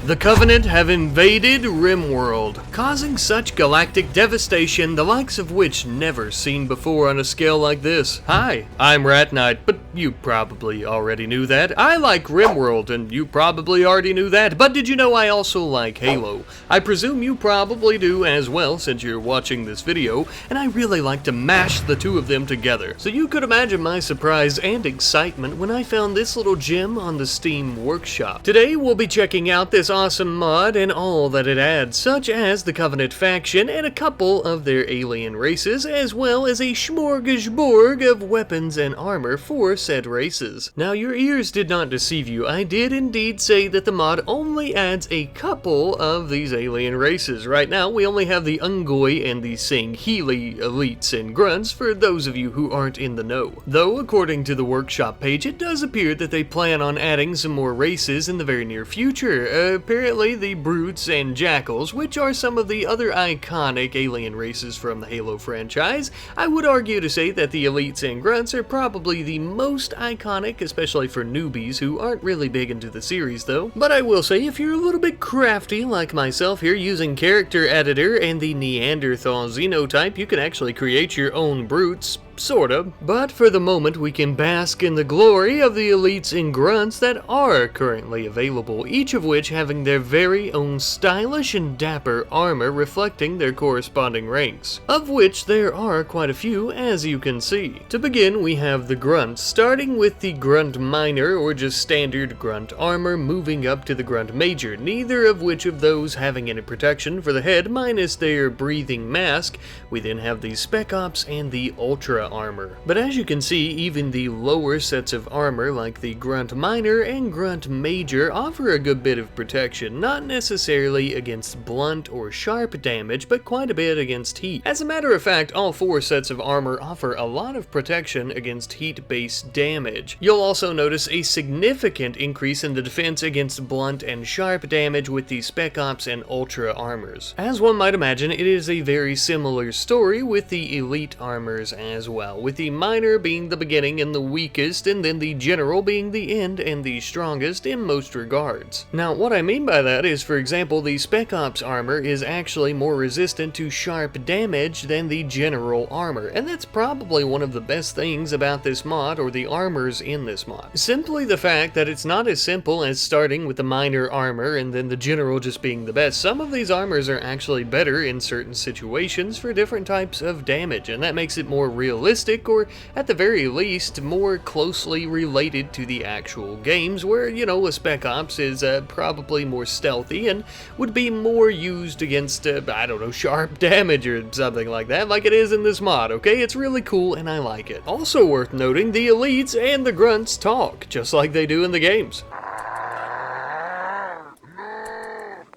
The Covenant have invaded RimWorld, causing such galactic devastation the likes of which never seen before on a scale like this. Hi, I'm Rat Knight, but you probably already knew that. I like RimWorld, and you probably already knew that, but did you know I also like Halo? I presume you probably do as well since you're watching this video, and I really like to mash the two of them together. So you could imagine my surprise and excitement when I found this little gem on the Steam Workshop. Today we'll be checking out this awesome mod and all that it adds, such as the Covenant faction and a couple of their alien races, as well as a smorgasbord of weapons and armor for said races. Now your ears did not deceive you, I did indeed say that the mod only adds a couple of these alien races. Right now we only have the Ungoi and the Sangheili elites and grunts for those of you who aren't in the know. Though according to the workshop page it does appear that they plan on adding some more races in the very near future. Apparently the Brutes and Jackals, which are some of the other iconic alien races from the Halo franchise. I would argue to say that the elites and grunts are probably the most iconic, especially for newbies who aren't really big into the series though. But I will say, if you're a little bit crafty like myself here using character editor and the Neanderthal xenotype, you can actually create your own Brutes. Sorta. But for the moment we can bask in the glory of the elites and grunts that are currently available, each of which having their very own stylish and dapper armor reflecting their corresponding ranks, of which there are quite a few as you can see. To begin we have the grunts, starting with the grunt minor or just standard grunt armor, moving up to the grunt major, neither of which of those having any protection for the head minus their breathing mask. We then have the spec ops and the ultra armor. But as you can see, even the lower sets of armor like the Grunt Minor and Grunt Major offer a good bit of protection, not necessarily against blunt or sharp damage, but quite a bit against heat. As a matter of fact, all four sets of armor offer a lot of protection against heat-based damage. You'll also notice a significant increase in the defense against blunt and sharp damage with the Spec Ops and Ultra armors. As one might imagine, it is a very similar story with the Elite armors as well, with the minor being the beginning and the weakest, and then the general being the end and the strongest in most regards. Now what I mean by that is, for example, the Spec Ops armor is actually more resistant to sharp damage than the general armor, and that's probably one of the best things about this mod, or the armors in this mod. Simply the fact that it's not as simple as starting with the minor armor and then the general just being the best. Some of these armors are actually better in certain situations for different types of damage, and that makes it more realistic, or at the very least more closely related to the actual games, where, you know, a Spec Ops is probably more stealthy and would be more used against, I don't know, sharp damage or something like that, like it is in this mod, okay? It's really cool and I like it. Also worth noting, the elites and the grunts talk, just like they do in the games.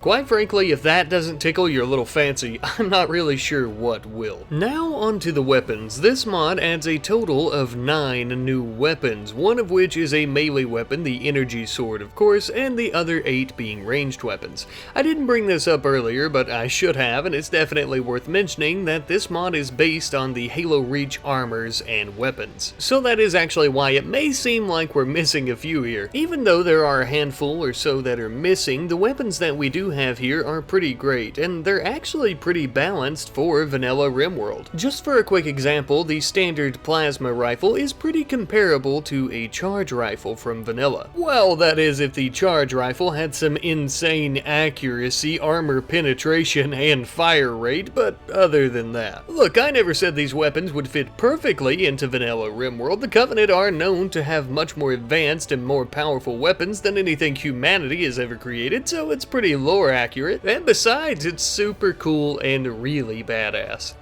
Quite frankly, if that doesn't tickle your little fancy, I'm not really sure what will. Now onto the weapons. This mod adds a total of 9 new weapons, one of which is a melee weapon, the energy sword of course, and the other 8 being ranged weapons. I didn't bring this up earlier, but I should have, and it's definitely worth mentioning that this mod is based on the Halo Reach armors and weapons. So that is actually why it may seem like we're missing a few here. Even though there are a handful or so that are missing, the weapons that we do have here are pretty great, and they're actually pretty balanced for vanilla RimWorld. Just for a quick example, the standard plasma rifle is pretty comparable to a charge rifle from vanilla. Well, that is if the charge rifle had some insane accuracy, armor penetration, and fire rate, but other than that. Look, I never said these weapons would fit perfectly into vanilla RimWorld. The Covenant are known to have much more advanced and more powerful weapons than anything humanity has ever created, so it's pretty lore accurate, and besides, it's super cool and really badass.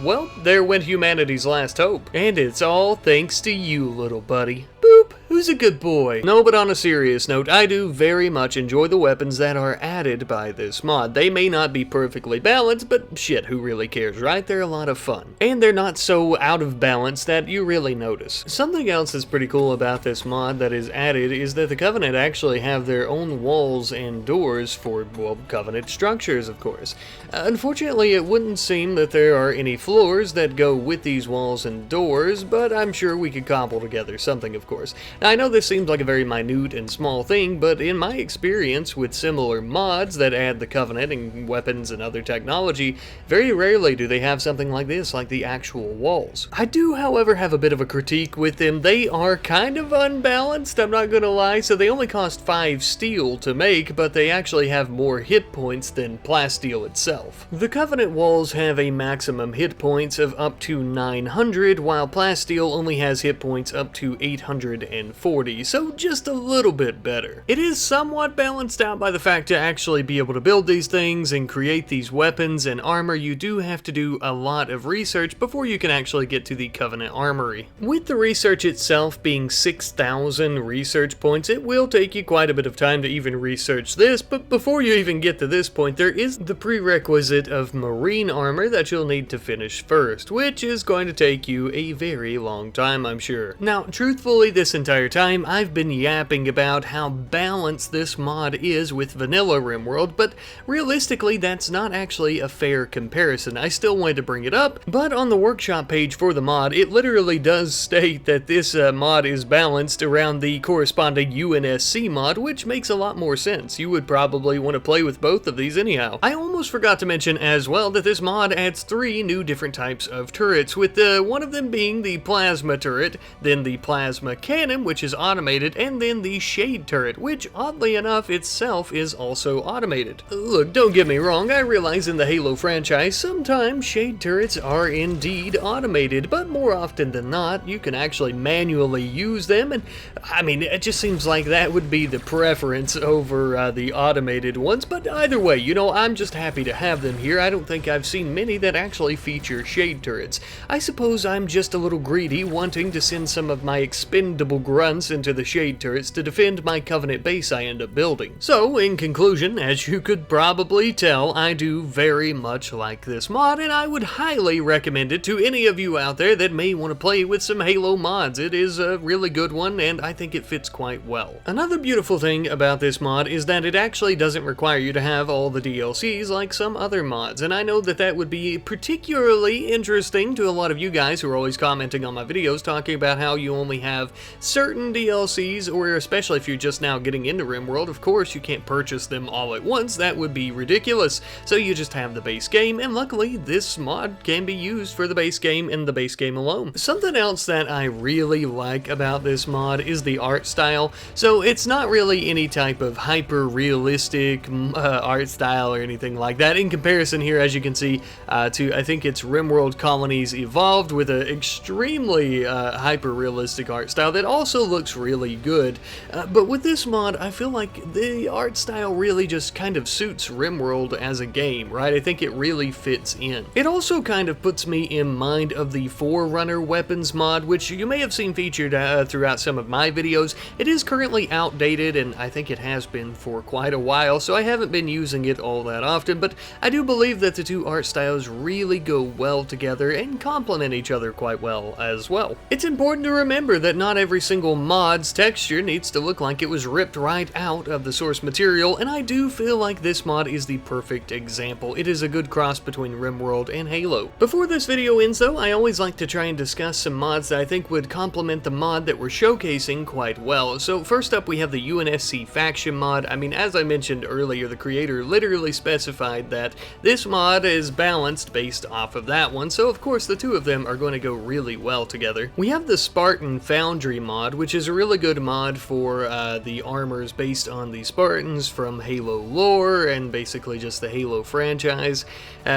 Well, there went humanity's last hope, and it's all thanks to you, little buddy. Boop! Who's a good boy? No, but on a serious note, I do very much enjoy the weapons that are added by this mod. They may not be perfectly balanced, but shit, who really cares, right? They're a lot of fun. And they're not so out of balance that you really notice. Something else that's pretty cool about this mod that is added is that the Covenant actually have their own walls and doors for, well, Covenant structures, of course. Unfortunately, it wouldn't seem that there are any floors that go with these walls and doors, but I'm sure we could cobble together something, of course. Now, I know this seems like a very minute and small thing, but in my experience with similar mods that add the Covenant and weapons and other technology, very rarely do they have something like this, like the actual walls. I do, however, have a bit of a critique with them. They are kind of unbalanced, I'm not gonna lie. So they only cost 5 steel to make, but they actually have more hit points than plasteel itself. The Covenant walls have a maximum hit points of up to 900, while plasteel only has hit points up to 840, so just a little bit better. It is somewhat balanced out by the fact to actually be able to build these things and create these weapons and armor, you do have to do a lot of research before you can actually get to the Covenant Armory. With the research itself being 6,000 research points, it will take you quite a bit of time to even research this, but before you even get to this point, there is the prerequisite of marine armor that you'll need to finish first, which is going to take you a very long time, I'm sure. Now, truthfully, this entire time, I've been yapping about how balanced this mod is with vanilla RimWorld, but realistically, that's not actually a fair comparison. I still wanted to bring it up, but on the workshop page for the mod, it literally does state that this mod is balanced around the corresponding UNSC mod, which makes a lot more sense. You would probably want to play with both of these anyhow. I almost forgot to mention as well that this mod adds 3 new different types of turrets, with one of them being the plasma turret, then the plasma cannon, which is automated, and then the shade turret, which oddly enough itself is also automated. Look, don't get me wrong, I realize in the Halo franchise sometimes shade turrets are indeed automated, but more often than not you can actually manually use them, and I mean, it just seems like that would be the preference over the automated ones. But either way, you know, I'm just happy to have them here. I don't think I've seen many that actually feature shade turrets. I suppose I'm just a little greedy, wanting to send some of my expendable grunts into the shade turrets to defend my Covenant base I end up building. So, in conclusion, as you could probably tell, I do very much like this mod, and I would highly recommend it to any of you out there that may want to play with some Halo mods. It is a really good one, and I think it fits quite well. Another beautiful thing about this mod is that it actually doesn't require you to have all the DLCs like some other mods, and I know that that would be particularly interesting to a lot of you guys who are always commenting on my videos talking about how you only have certain DLCs, or especially if you're just now getting into RimWorld, of course you can't purchase them all at once. That would be ridiculous. So you just have the base game, and luckily this mod can be used for the base game and the base game alone. Something else that I really like about this mod is the art style. So it's not really any type of hyper-realistic art style or anything like that. In comparison here, as you can see, to I think it's RimWorld Colonies Evolved, with an extremely hyper-realistic art style that also looks really good. But with this mod, I feel like the art style really just kind of suits RimWorld as a game, right? I think it really fits in. It also kind of puts me in mind of the Forerunner weapons mod, which you may have seen featured throughout some of my videos. It is currently outdated, and I think it has been for quite a while, so I haven't been using it all that often, but I do believe that the two art styles really go well together and complement each other quite well as well. It's important to remember that not every single mod's texture needs to look like it was ripped right out of the source material, and I do feel like this mod is the perfect example. It is a good cross between RimWorld and Halo. Before this video ends though, I always like to try and discuss some mods that I think would complement the mod that we're showcasing quite well. So first up, we have the UNSC faction mod. I mean, as I mentioned earlier, the creator literally specified that this mod is balanced based off of that one, so of course the two of them are going to go really well together. We have the Spartan Foundry mod, which is a really good mod for the armors based on the Spartans from Halo lore and basically just the Halo franchise.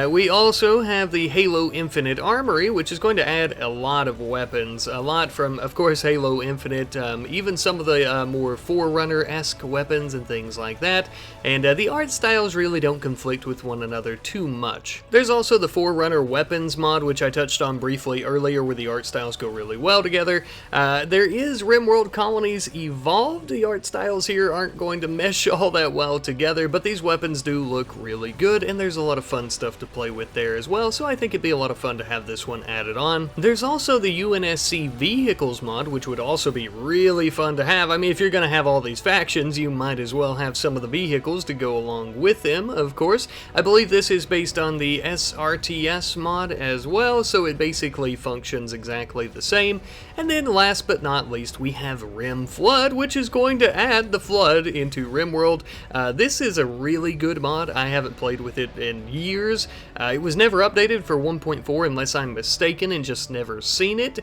We also have the Halo Infinite Armory, which is going to add a lot of weapons, a lot from, of course, Halo Infinite, even some of the more Forerunner-esque weapons and things like that, and the art styles really don't conflict with one another too much. There's also the Forerunner Weapons mod, which I touched on briefly earlier, where the art styles go really well together. There is RimWorld Colonies Evolved. The art styles here aren't going to mesh all that well together, but these weapons do look really good, and there's a lot of fun stuff to play with there as well, so I think it'd be a lot of fun to have this one added on. There's also the UNSC Vehicles mod, which would also be really fun to have. I mean, if you're going to have all these factions, you might as well have some of the vehicles to go along with them, of course. I believe this is based on the SRTS mod as well, so it basically functions exactly the same. And then last but not least, we have Rim Flood, which is going to add the Flood into RimWorld. This is a really good mod. I haven't played with it in years. It was never updated for 1.4 unless I'm mistaken and just never seen it,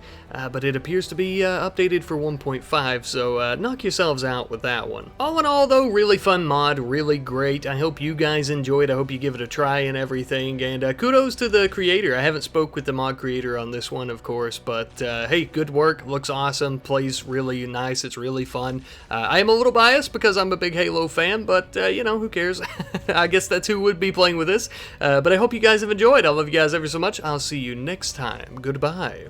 but it appears to be updated for 1.5, so knock yourselves out with that one. All in all though, really fun mod, really great. I hope you guys enjoyed. I hope you give it a try and everything, and kudos to the creator. I haven't spoke with the mod creator on this one, of course, but hey, good work. Looks awesome, plays really nice, it's really fun. I am a little biased because I'm a big Halo fan, but you know, who cares? I guess that's who would be playing with this, but I hope you guys have enjoyed. I love you guys ever so much. I'll see you next time. Goodbye.